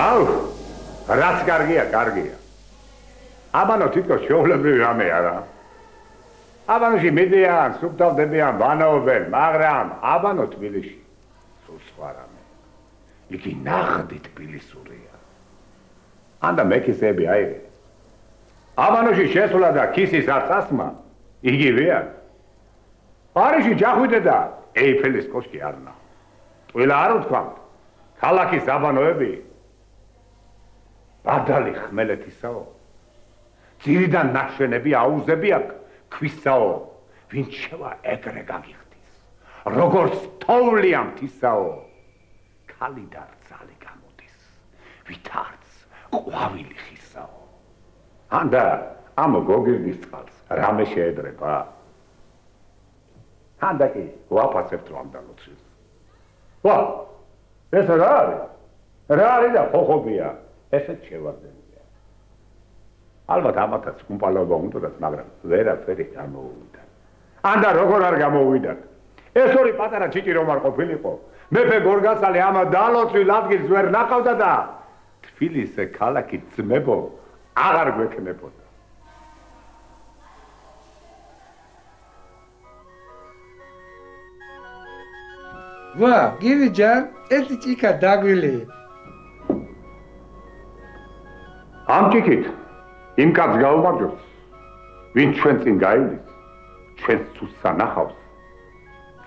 აუ, რაც კარგია, კარგია. აბანო თვითონ შეულებრივი რამე არა. აბანოში მიდიან, სუფთავდებიან, ბანაობენ, მაგრამ აბანო თბილისში სულ სხვა რამე. იგი ნაღდი თბილისურია. ანდა მეკისები აიღე. აბანოში შესვლა და ქისის აწასმა იგივეა. პარიში ჯახვიდე და ეიფელის კოშკი არ ნახო. ტყილა არ ვთქვამთ. ქალაქის აბანოები ბადალი ხმელეთისაო. ძირიდან ნაშენები აუზები აქვს ქვისაო. ვინც შევა ეგრე გაგიხდის. როგორც თოვლია მთისაო. ქალი და რძალი გამოდის. ვითარც ყვავილი ხისაო. ანდა ამ გოგირდის წყალს რამე შეედრება? ანდა კი ვაფასებთ რომ ამდალოცვის. ვა, ეს რა არის? რა არის და ხოხობია? ესეც შევარდენია. ალბათ ამათაც უმპალობა უნდათ, მაგრამ ვერაფერი გამოუვიდა. ანდა როგორ არ გამოუვიდათ? ეს ორი პატარა ჩიჭი რომ არ ყოფილიყო, მეფე გორგასალი ამ დალოცვილ ადგილს ვერ ნახავდა და თბილისზე ქალაქი ძმებო აღარ გვექნებოდა. ვა, გივიჯან, ერთი ჭიქა დაგვილი. ამ ჭიქით იმ კაცს გაუმარჯოს, ვინც ჩვენ წინ გაივლის, ჩვენს ცუს სანახავს,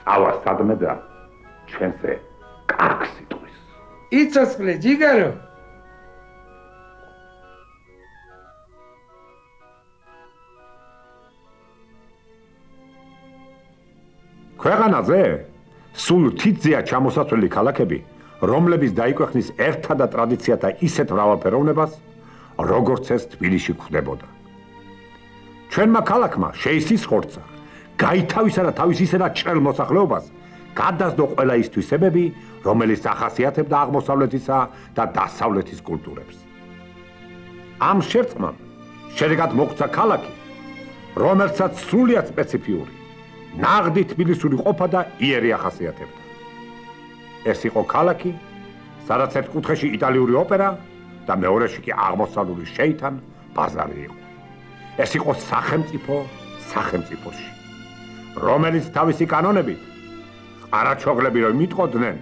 წავა სადმე და ჩვენზე კარგს იტყვის. იცოცხლე, ჯიგარო. ქვეყანაზე სულ თითზეა ჩამოსაცვლელი ქალაქები, რომლების დაიკვეხნის ერთა და ტრადიციათა ისეთ მრავალფეროვნებას, როგორც ეს თბილისში გვხვდებოდა. ჩვენმა ქალაქმა შეისის ხორცა, გაითავისა და თავის ისედაც ჭრელ მოსახლეობას გადასდო ყველა ის თვისებები, რომელიც ახასიათებდა აღმოსავლეთისა და დასავლეთის კულტურებს. ამ შერწყმამ შედეგად მოგვცა ქალაქი, რომელსაც სრულიად სპეციფიური, ნაღდი თბილისური ყოფა და იერი ახასიათებდა. ეს იყო ქალაქი, სადაც ერთ კუთხეში იტალიური ოპერა და მეორეში კი აღმოსავლური შეითან ბაზარი იყო. ეს იყო სახელმწიფო სახელმწიფოში, რომელიც თავისი კანონებით ყარაჩოღლები რომ მიტყოდნენ,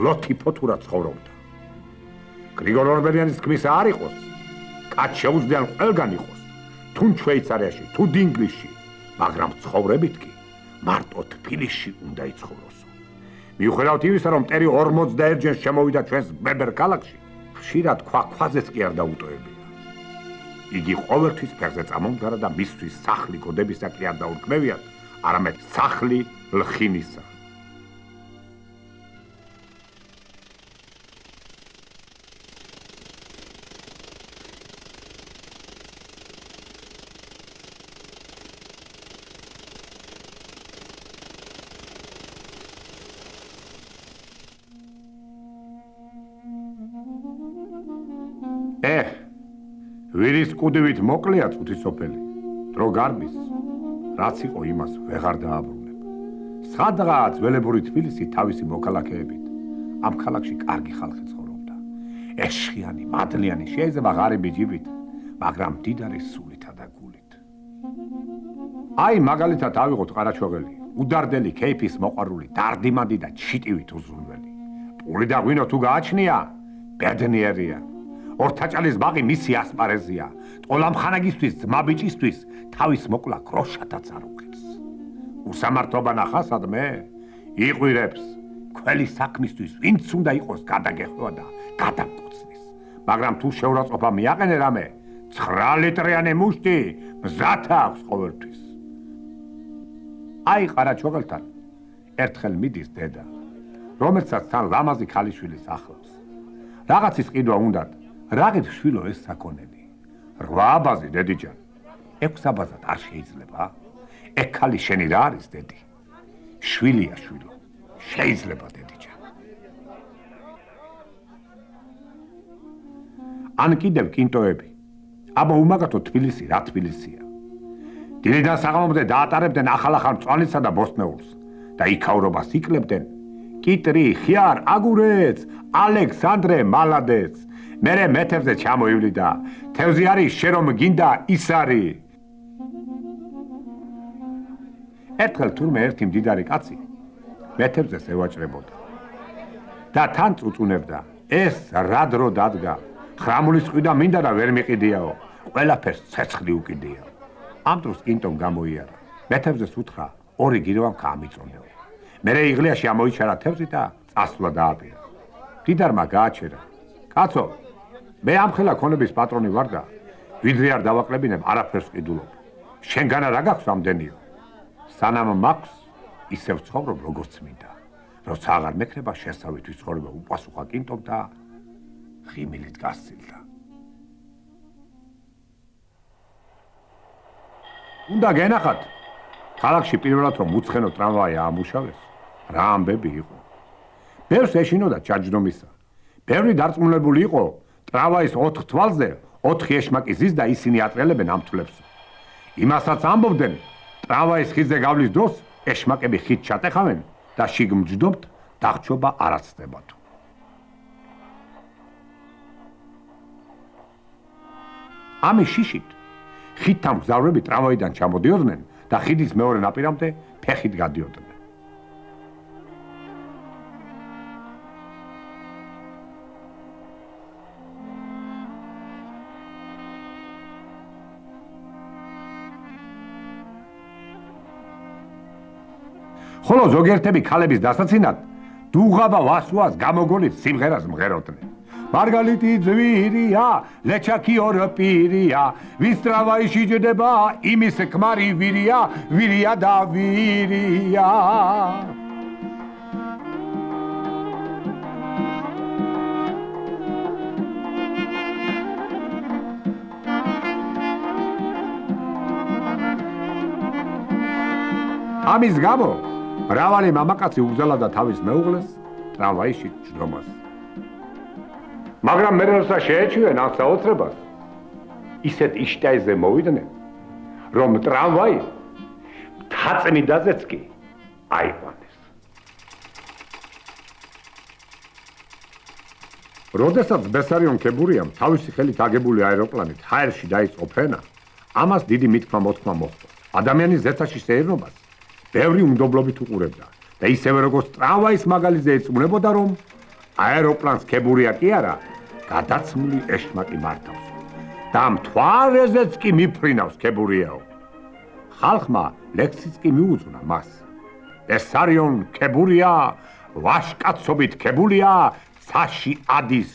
ლოთი ფოთურა ცხოვრობდა. გრიგორ ორბელიანის თქმისა არ იყოს, კაც შეუძლიან ყველგან იყოს, თუ შვეიცარიაში, თუ დინგლისში, მაგრამ ცხოვრებით კი მარტო თბილისში უნდა იცხოვროსო. მიუხედავად იმისა, რომ მტერი 41-ჯერ შემოვიდა ჩვენს ბებერ ქალაქში, ხშირად ქვაზეც კი არ დაუტოვებია. იგი ყოველთვის ფეხზე წამომდგარა და მისთვის სახლი გოდებისა კი არ დაურქმევიათ, არამედ სახლი ლხინისა. ვირის კუდივით მოკლეა წუთისოფელი, დრო გარბის, რაც იყო იმას ვეღარ დააბრუნებ. სადღაა ძველებური თბილისი თავისი მოქალაქეებით, ამ ქალაქში კარგი ხალხი ცხოვრობდა. ეშხიანი, მადლიანი, შეიძლება ღარიბი ჯიბით, მაგრამ მდიდარი სულითა და გულით. აი მაგალითად ავიღოთ ყარაჩოღელი, უდარდელი ქეიფის მოყვარული, დარდიმანდი და ჩიტივით უზრუნველი. პური და ღვინო თუ გააჩნია, ბედნიერია. ორთაჭალის ბაღი მისი ასპარეზია, ტყოლამხანაგისთვის, ძმაბიჭისთვის თავის მოკლა გროშადაც არ უღებს. უსამართლობა ნახა სადმე, იყვირებს, ქველი საქმისთვის ვინც უნდა იყოს გადაგეხვევა და გადაგკოცნის. მაგრამ თუ შეურაცხყოფა მიაყენე რამე, 9 ლიტრიანი მუშტი მზად აქვს ყოველთვის. აი ყარაჩოღელთან ერთხელ მიდის დედა, რომელსაც თან ლამაზი ქალიშვილის ახლავს. რაღაცის ყიდვა უნდათ. რაგეთ შვილო ეს საქონელი? 8 აბაზი დედიჯან. 6 აბაზად არ შეიძლება? ეგ ქალი შენი რა არის დედი? შვილია შვილო. შეიძლება დედიჯან. ან კიდევ კინტოები. აბა უმაგათო თბილისი რა თბილისია. დილიდან საღამომდე დაატარებდნენ ახალ-ახალ მწვანესა და ბოსტნეულს და იქაურობას იქლებდნენ. კიტრი, ხიარ, აგურეც, ალექსანდრე, მალადეც. მერე მეთევზე ჩამოივლი და თევზი არის შენ რომ გინდა ის არის. ერთხელ თურმე ერთი მდიდარი კაცი მეთევზეს ევაჭრებოდა და თან წუწუნებდა ეს რა დრო დადგა ხრამულის ყიდა მინდა და ვერ მიყიდიაო ყველაფერს ცეცხლი უკიდია. ამ დროს კინტომ გამოიარა მეთევზეს უთხრა ორი გირვამ გაამიწონეო. მერე იღლიაში ამოიჩარა თევზი და წასვლა დააპირა. მდიდარმა გააჩერა კაცო მე ამხელა ქონების პატრონი ვარ და ვიდრე არ დავაკლებინებ არაფერს ყიდულობ. შენგანა რა გაქვს ამდენიო? სანამ მაქვს ისევ ცხოვრობ როგორც მინდა. როცა აღარ მექნება შესავითი ცხოვრება უპასუხა კინტომ და ღიმილით გასცილდა. უნდა გენახათ ქალაქში პირველად რომ უცხენო ტრამვაი აამუშავეს რა ამბები იყო. ბევრს ეშინოდა ჩაჯდომისა. ბევრი დარწმუნებული იყო ტრამვაის 4 თვალზე 4 ეშმაკი ზის და ისინი ატრელებენ ამ თვლებს. იმასაც ამბობდნენ ტრამვაის ხიდზე გავლის დროს ეშმაკები ხიდ ჩატეხავენ და შიგ მჯდომთ დახჩობა არაცდებათ. ამის შიშით ხიდთან მგზავრები ტრამვაიდან ჩამოდიოდნენ და ხიდის მეორე ნაპირამდე ფეხით გადიოდნენ. ხოლო ზოგიერთები ქალების დასაცინად დუღაბა ვასუას გამოგონით სიმღერას მღეროდნენ. მარგალიტი ძვირია, ლეჩაკი ორპირია, ვის ტრამვაიში ჯდება, იმის ქმარი ვირია, ვირია და ვირია. ამის გამო მრავალი მამაკაცი უგზავნიდა თავის მეუღლეს ტრამვაიში ჯდომას. მაგრამ მე როცა შეეჩვიენ ამ საოცრებას, ისეთ იშტაიზე მოვიდნენ, რომ ტრამვაი მთაწმიდაზეც კი აიყვანეს. როდესაც ბესარიონ ქებურიამ თავისი ხელით აგებული აეროპლანით ჰაერში დაიწყო ფრენა, ამას დიდი მithქმა მოთქმა მოჰყვა. ადამიანის ზეცაში სეირნობას ბევრი უნდობლობით უყურებდა და ისევე როგორც ტრამვაის მაგალითზე ეწმუნებოდა, რომ აეროპლანს ქებურია კი არა, გადაცმული ეშმაკი მართავს და მთვარეზეც კი მიფრინავს ქებურიაო. ხალხმა ლექსიც კი მიუძღვნა მას. ბესარიონ ქებურია, ვაშკაცობით ქებულია, ცაში ადის,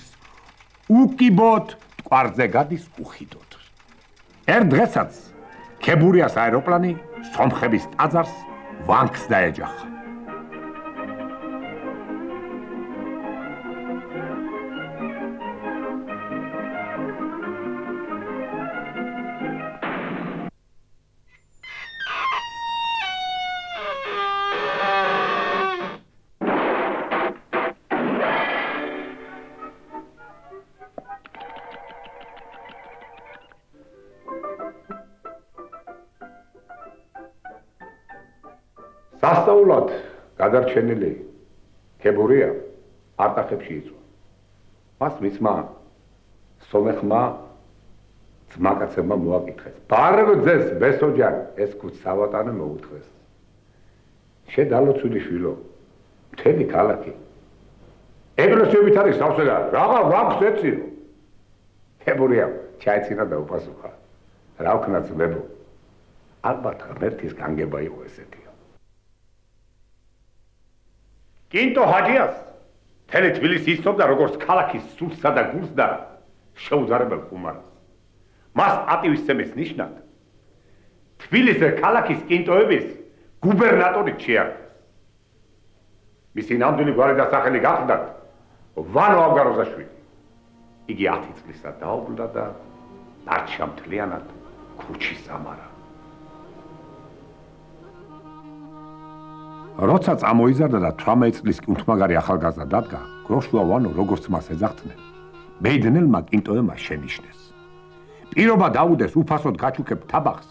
უკიბოთ ტყვარზე გადის უხიდოთ. ერთ დღესაც ქებურიას აეროპლანი სომხების ტაძარს ვანქს დაეჯახა. სასწაულად გადარჩენილი ქებურია არტახებში იწვა. მას მისმა სომეხმა ძმაკაცებმა მოაკითხეს. ბარგძეს ბესოჯან ეს ქუც სავატანე მოუთხრეს. შედალოცვილი შვილო, მთელი ქალაქი. ეკლესიებით არის სავსე და რაღა ვაქვს ეციო. ქებურია ჩაეცინა და უპასუხა. რა ვქნა ძმებო? ალბათ ღმერთის განგება იყო ესეთი. კინტო ჰაჯიას მთელი თბილისი იცნობდა როგორც ქალაქის სულსა და გულს და შეუძარებელ ხუმარს. მას პატივისცემის ნიშნად თბილისის ქალაქის კინტოების გუბერნატორი შეარქვეს. მისი ნამდვილი გვარი და სახელი გახდათ ვანო ავგაროზაშვილი. იგი 10 წლისა დაობლდა და დარჩა მთლიანად ქუჩის ამარა. როცა წამოიზარდა და 18 წლის კუნთმაგარი ახალგაზრდა დადგა, გროშვა ვანო როგორც მას ეძახდნენ, მეიდნელმა კინტოებმა შენიშნეს. პირობა დაუდეს უფასოდ გაჩუქებ თაბახს,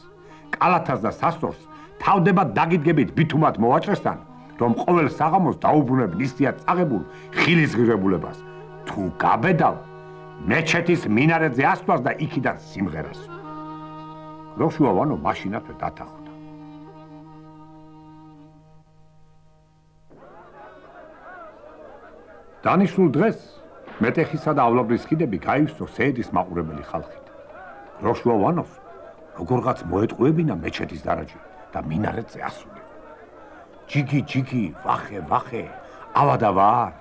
კალათას და სასწორს თავდებად დაგიდგებით ბითუმად მოვაჭრესთან, რომ ყოველ საღამოს დაუბრუნებ ნისიად წაღებულ ხილის ღირებულებას. თუ გაბედავ, მეჩეთის მინარეთზე ასვლას და იქიდან სიმღერას. გროშუა ვანო მაშინათვე დათანხმდა. დანიშნულ დღეს მეტეხისა და ავლაბრის ხიდები გაივსო სეედის მაყურებელი ხალხით. გროშუა ვანოს როგორღაც მოეტყუებინა მეჩეთის დარაჯი და მინარეთზე ასულიყო. ჯიგი, ჯიგი, ვახე, ვახე, ავადა ვარ,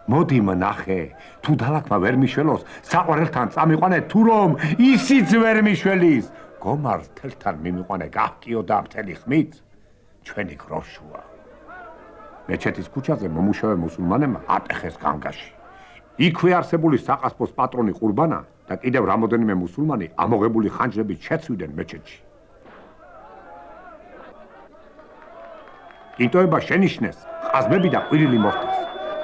მოდი მნახე, თუ დალაკმა ვერ მიშველოს, საყვარელთან წამიყვანე, თუ რომ ისიც ვერ მიშველის, გომარს თელთან მიმიყვანე, გაჰკიო და მთელი ხმით, ჩვენი გროშუა. მეჩეთის ქუჩაზე მომუშავე მუსულმანებმა ატეხეს განგაში. იქვე არსებული საყასპოს პატრონი ყურბანა და კიდევ რამოდენიმე მუსულმანი ამოღებული ხანჯრებით შეცვიდნენ მეჩეთში. კინტოება შენიშნეს, ყაზმები და ყვირილი მოხდეს.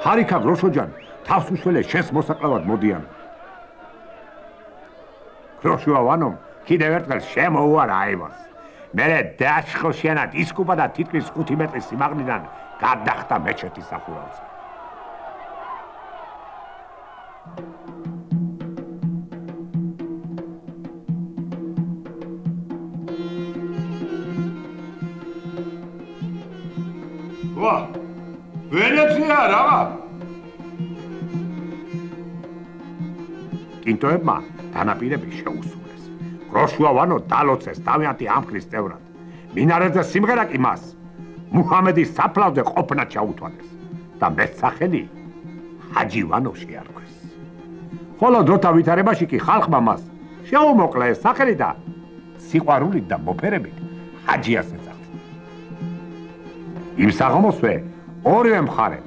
ჰარიქა გროშოჯან თავს უშველე შენს მოსაკლავად მოდიან. გროშუა ვანომ კიდევ ერთხელ შემოუარა აივანს. მერე დააშხოშიანად ისკუპა და თითქმის 5 მეტრის სიმაღლიდან გადახტა მეჩეთის სახურავზე. ვა, ვენეცია რაღა? კინტოებმა დანაპირები შეუსრულეს. გროშუა ვანო დალოცეს თავიანთი ამქრის წევრად. მინარეთზე სიმღერა კი მას მუჰამედის საფლავზე ყოფნა ჩაუთვალეს და მეტსახელი ჰაჯი ვანო შეარქვეს. ხოლო დროთა ვითარებაში კი ხალხმა მას შეუმოკლა ეს სახელი და სიყვარულით და მოფერებით ჰაჯიას ეძახდა. იმ საღამოსვე ორივე მხარე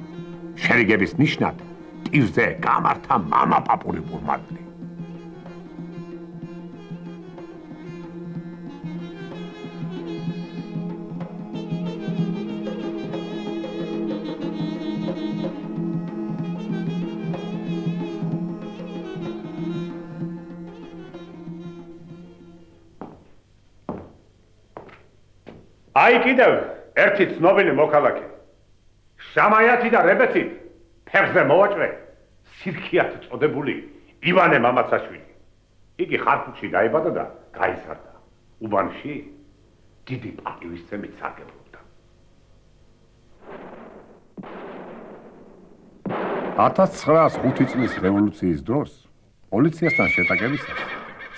შერიგების ნიშნად ტირზე გამართა მამა პაპური ყურმანული. აი კიდევ ერთი ცნობილი მოქალაქე. შამაიათი და რებეცით ფეხზე მოვაჭრე სირქიათ წოდებული ივანე მამაცაშვილი. იგი ხარკუში დაიბადა და გაიზარდა. უბანში დიდი პატივისცემით სარგებლობდა. 1905 წლის რევოლუციის დროს პოლიციასთან შეტაკებისას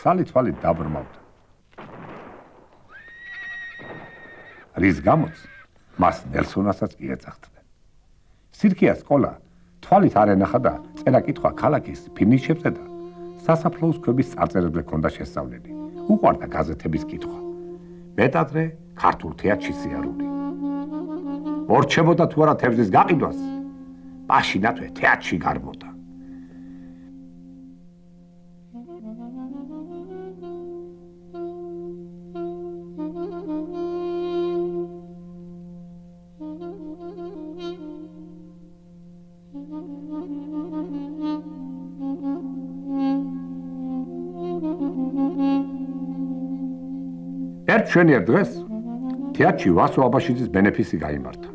სალით-თვალით დაბრმავდა. რის გამოც მას ნელსონასაც კი ეძახდნენ. სირქიას სკოლა თვალით არ ენახა და წერა-კითხვა ქალაქის ფინიშებზე და სასაფლაოს ქვების წარწერებზე ჰქონდა შესწავლილი. უყვარდა გაზეთების კითხვა. მეტადრე ქართულ თეატრში სიარული. ორჩებოდა თუ არა თევზის გაყიდვას, მაშინათვე თეატრში გარბოდა. ერთ მშვენიერ დღეს თეატრში ვასო აბაშიძის ბენეფისი გაიმართა.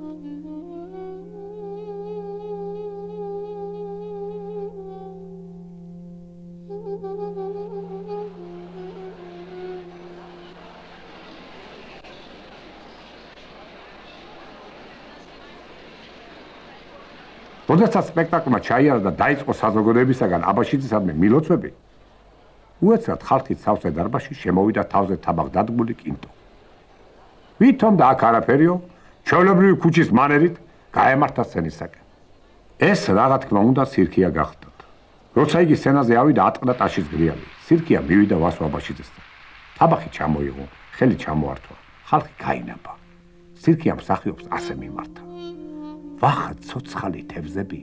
როდესაც სპექტაკლმა ჩაიარა და დაიწყო საზოგადოებისაგან აბაშიძისადმი მილოცვები, უეცრად ხალხით სავსე დარბაზში შემოვიდა თავზე თაბაღ დადგმული კინტო. ვითომ და აქ არაფერიო, ჩვეულებრივი ქუჩის მანერით გაემართა სცენისაკენ. ეს რაღა თქმა უნდა სირქია გახდათ. როცა იგი სცენაზე ავიდა, ატყდა ტაშის გრიალი. სირქია მივიდა ვასო აბაშიძესთან. თაბახი ჩამოიღო, ხელი ჩამოართვა. ხალხი გაინაბა. სირქიამ მსახიობს ასე მიმართა. ვახ, ცოცხალი თევზები,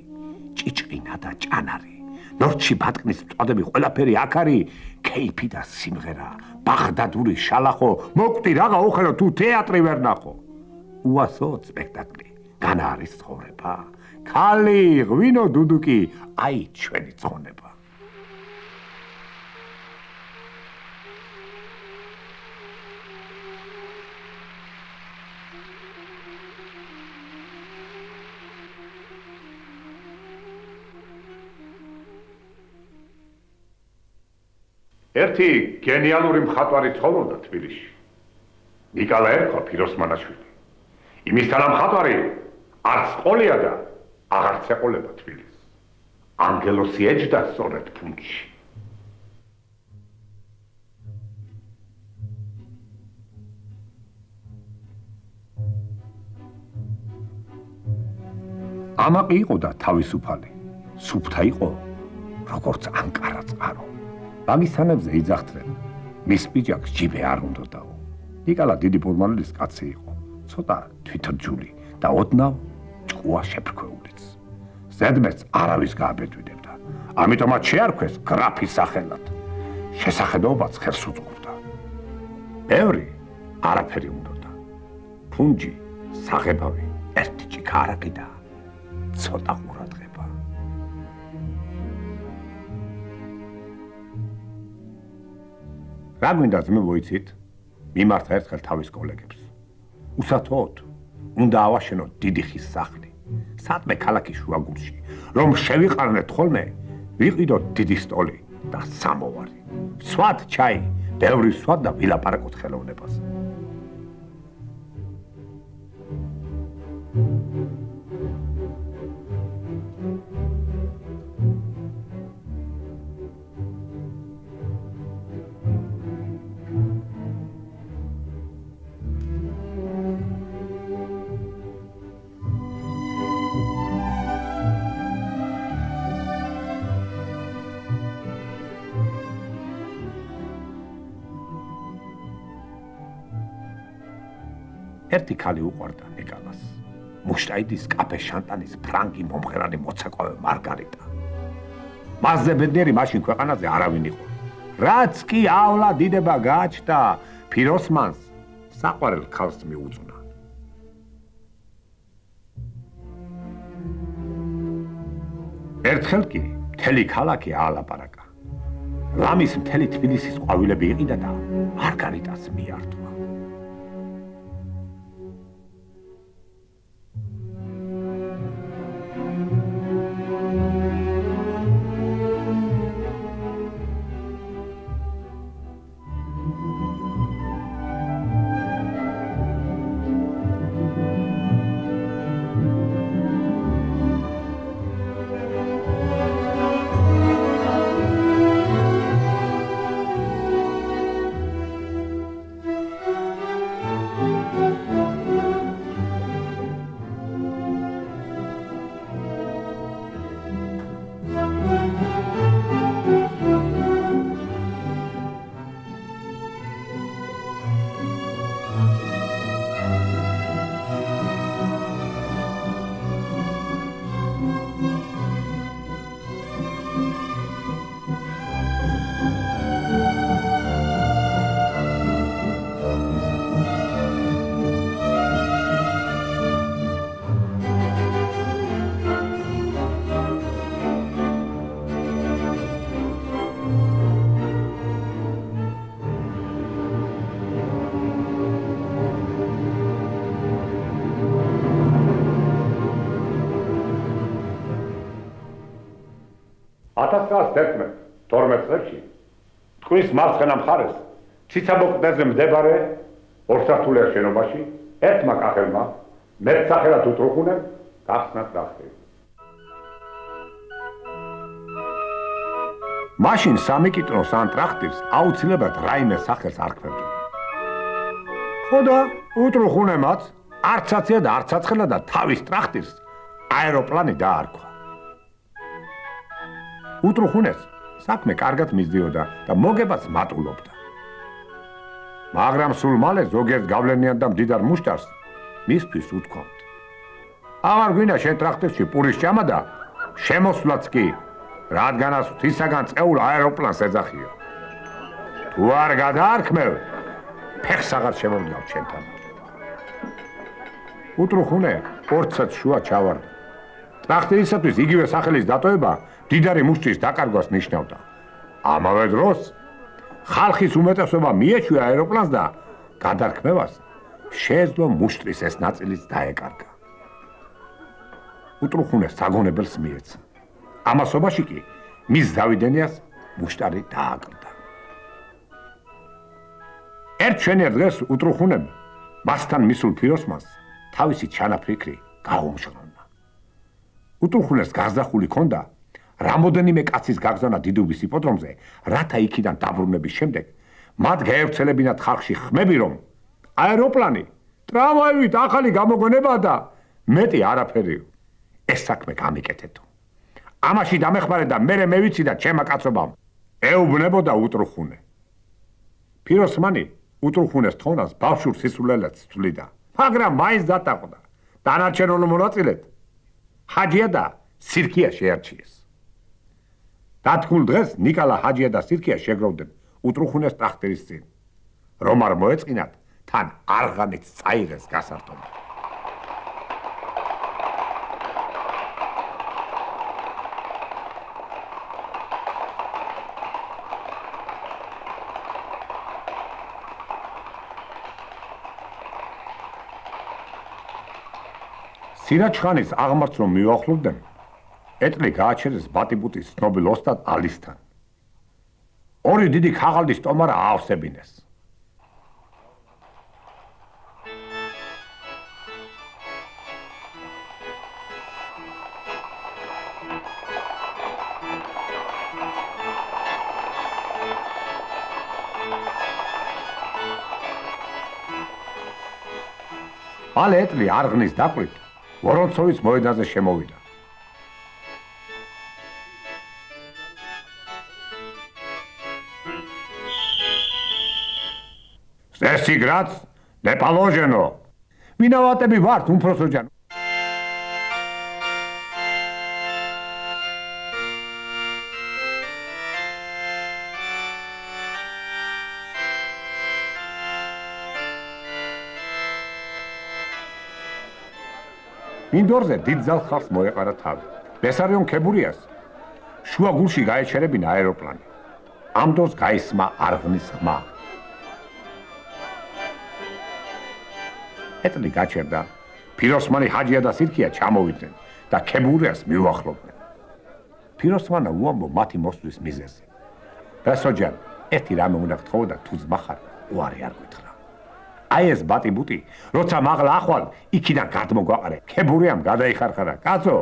ჭიჭყინა და ჭანარი. ნორჩი ბატკნის მწოდები ყველაფერი აქ არის, ქეიფი და სიმღერა, ბაღდადური შალახო, მოკვდი რაღა უხერო თუ თეატრი ვერ ნახო. უასოდ სპექტაკლი, განა არის ცხოვრება. ქალი, ღვინო, დუდუკი, აი ჩვენი ცხონება. ერთი გენიალური მხატვარი ცხოვრობდა თბილისში. ნიკალა ერქვა ფიროსმანაშვილი. იმისთანა მხატვარი არც ყოლია და აღარც ეყოლება თბილისს. ანგელოსი ეჯდა სწორედ ფუნჩში. ამაყი იყო და თავისუფალი. სუფთა იყო, როგორც ანკარა წყარო. პაკისტანებზე იძახდნენ, მის პიჯაკს ჯიბე არ უნდოდაო. ნიკალა დიდი ფორმალის კაცი იყო, ცოტა თვითრჯული და ოდნავ ჭკუა შეფრქვეულიც. ზედმეტს არავის გააბედვინებდა, ამიტომაც შეარქვეს გრაფის სახელად. შესახედაობაც ხელს უწყობდა. ბევრი არაფერი უნდოდა. ფუნჯი, საღებავი, ერთი ჭიქა არაკი და ცოტა ყურადღება. რა გვინდა ძმე მოიცით? მიმართა ერთხელ თავის კოლეგებს. უსათოდ, უნდა ავაშენოთ დიდი ხის სახლი. სადმე ქალაქის შუაგულში, რომ შევიყარნეთ ხოლმე, ვიყიდოთ დიდი სტოლი და სამოვარი. სვათ ჩაი, ბევრი სვათ და ვილაპარაკოთ ხელოვნებას. ერთი ქალი უყვარდა ნიკალას. მუშტაიდის კაფე შანტანის ფრანგი მომღერალი მოცეკვავე მარგარიტა. მასზე ბედნიერი მაშინ ქვეყანაზე არავინ იყო. რაც კი ავლა დიდება გააჩნდა, ფიროსმანს საყვარელ ქალს მიუძღვნა. ერთხელ კი მთელი ქალაქი აალაპარაკა. ლამის მთელი თბილისის ყვავილები იყიდა და მარგარიტას მიართვა. წელში თქვის მარცხენა მხარეს ციცაბო კლდეზე მდებარე ორსართულიან შენობაში ერთმა კახელმა მეტსახელად უტრუხუნემ გახსნა ტრაქტირი. მაშინ სამი კიტნოს ან ტრაქტირს აუცილებლად რაიმე სახელს არქმევდა. ხო და უტრუხუნემაც არცაცია და არცაცხელა და თავის ტრაქტირს აეროპლანი დაარქვა. უტრუხუნეს საქმე კარგად მისდიოდა და მოგებას მატულობდა. მაგრამ სულ მალე ზოგიერთ გავლენიან და მდიდარ მუშტარს მისთვის უთქვამთ. აღარ გვინდა შენ ტრაქტირში პურის ჭამა და შემოსვლაც კი, რადგანაც ღვთისაგან წეულ აეროპლანს ეძახიო. თუ არ გადაარქმევ, ფეხს აღარ შემოვდგავ შენთან. უტრუხუნე ორცაც შუა ჩავარდა. ტრაქტირისათვის იგივე სახელის დატოვება დიდარი მუშტრის დაკარგვას ნიშნავდა. ამავე დროს ხალხის უმეტესობა მიეჩვია აეროპლანს და გადარქმევას შეეძლო მუშტრის ეს ნაწილიც დაეკარგა. უტრუხუნეს საგონებელს მიეცა. ამასობაში კი მის დავიდენიას მუშტარი დააკლდა. ერთ შენერ დღეს უტრუხუნებ მასთან მისულ ფიროსმანს თავისი ჩანაფიქრი გაუმშრომნა. უტრუხუნეს გაზახული ქონდა რამოდენიმე კაცის გაგზავნა დიდუბის იპოდრომზე, რათა იქიდან დაბრუნების შემდეგ მათ გაევრცელებინათ ხალხში ხმები, რომ აეროპლანი, ტრამვაივით ახალი გამოგონებაა და მეტი არაფერი. ეს საქმე გამიკეთეთო. ამაში დამეხმარე და მერე მევიცი და ჩემმა კაცობამ ეუბნებოდა უტრუხუნე. ფიროსმანი უტრუხუნეს თონას ბავშვურ სისულელეც თვლიდა, მაგრამ მაინც დატაყდა. დანარჩენულ მონაწილედ ჰაჯია და სირქია შეარჩიეს. დათქმულ დღეს ნიკალა ჰაჯია და სირქია შეგროვდნენ უტრუხუნეს ტახტის წინ. რომ არ მოეწყინათ, თან არღანით წაიღეს გასართობი. სირაჯხანის აღმართს რომ მიუახლოვდნენ, ეტლი გააჩერეს ბატიბუტის ცნობილ ოსტატ ალისთან. ორი დიდი ქაღალდის ტომარა აავსებინეს. მალე ეტლი არღნის დაკვით ვორონცოვის მოედანზე შემოვიდა. Стесиграц, не положено. Виноватები ვართ, უმფროსო ჯან. მინდორზე დიდ ზალხავს მოეყარა თავი. ბესარიონ ქებურიას შუა გულში გაეჩერებინა აეროპლანი. ამ დროს გაისმა არღნის ხმა. ეტლი გაჩერდა, ფიროსმანი ჰაჯია და სირქია ჩამოვიდნენ და ქებურიას მიუახლოვდნენ. ფიროსმანა უამბო მათი მოსვლის მიზეზი. ბესოჯან, ერთი რამე უნდა გთხოვო და თუ ძმახარ, უარი არ გითხრა. აი ეს ბატიბუტი, როცა მაღლა ახვალ, იქიდან გადმოგვაყარე. ქებურიამ გადაიხარხარა. კაცო,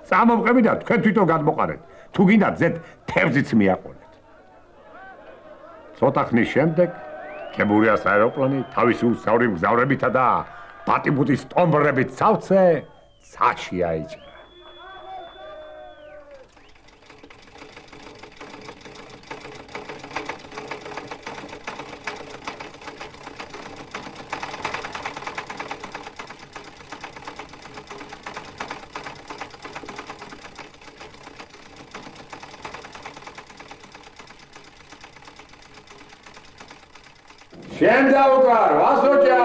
წამომყები და თქვენ თვითონ გადმოყარეთ. თუ გინდა ზედ თევზიც მიაყოლეთ. ცოტა ხნის შემდეგ ქებურიას აეროპლანი თავისი უსწავრი მგზავრებითა და ბატიბუტის ტომბრებით სავცე ცაში აიჭრა. შენ დაუკარ, ვასოჭა!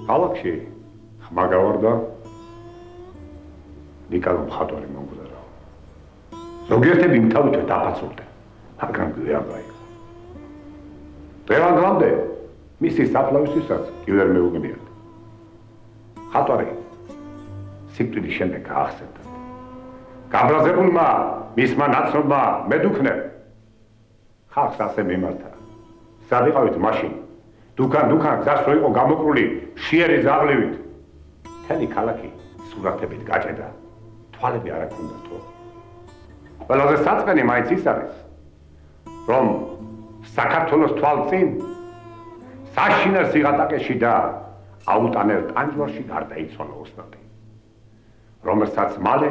ქალაქში ხმა გავარდა ნიკალო მხატვარი მომგზავრა. ზოგიერთები იმთავითვე დაფაცულდნენ, მაგრამ გვერდაი. დღევანდლამდე მისი საფლავისთვისაც კი ვერ მეუგნიათ. მხატვარი სიკვდილის შემდეგ გაახსენდა. გაბრაზებულმა მისმა ნაცნობმა მედუქნემ ხალხს ასე მიმართა. სად იყავით მაშინ? დუქან გზას რო იყო გამოკრული შიერი ძაღლივით. მთელი ქალაქი სურათებით გაჭედა. თვალები არ აქონდათო. ყველაზე საწყენი მაინც ის არის, რომ საქართველოს თვალწინ საშინელ სიღატაკეში და აუტანელ ტანჯვარში გარდაიცვალა ოსტატი, რომელსაც მალე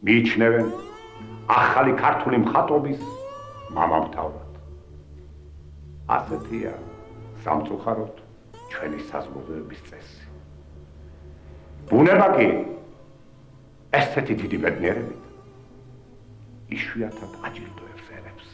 მიიჩნევენ ახალი ქართული მხატვრობის მამამთავრად. ასეთია სამწუხაროდ ჩვენი საზოგადოების წესი. ბუნება კი ესეთი დიდი ბედნიერებით იშვიათად აჯილდოებს ერებს.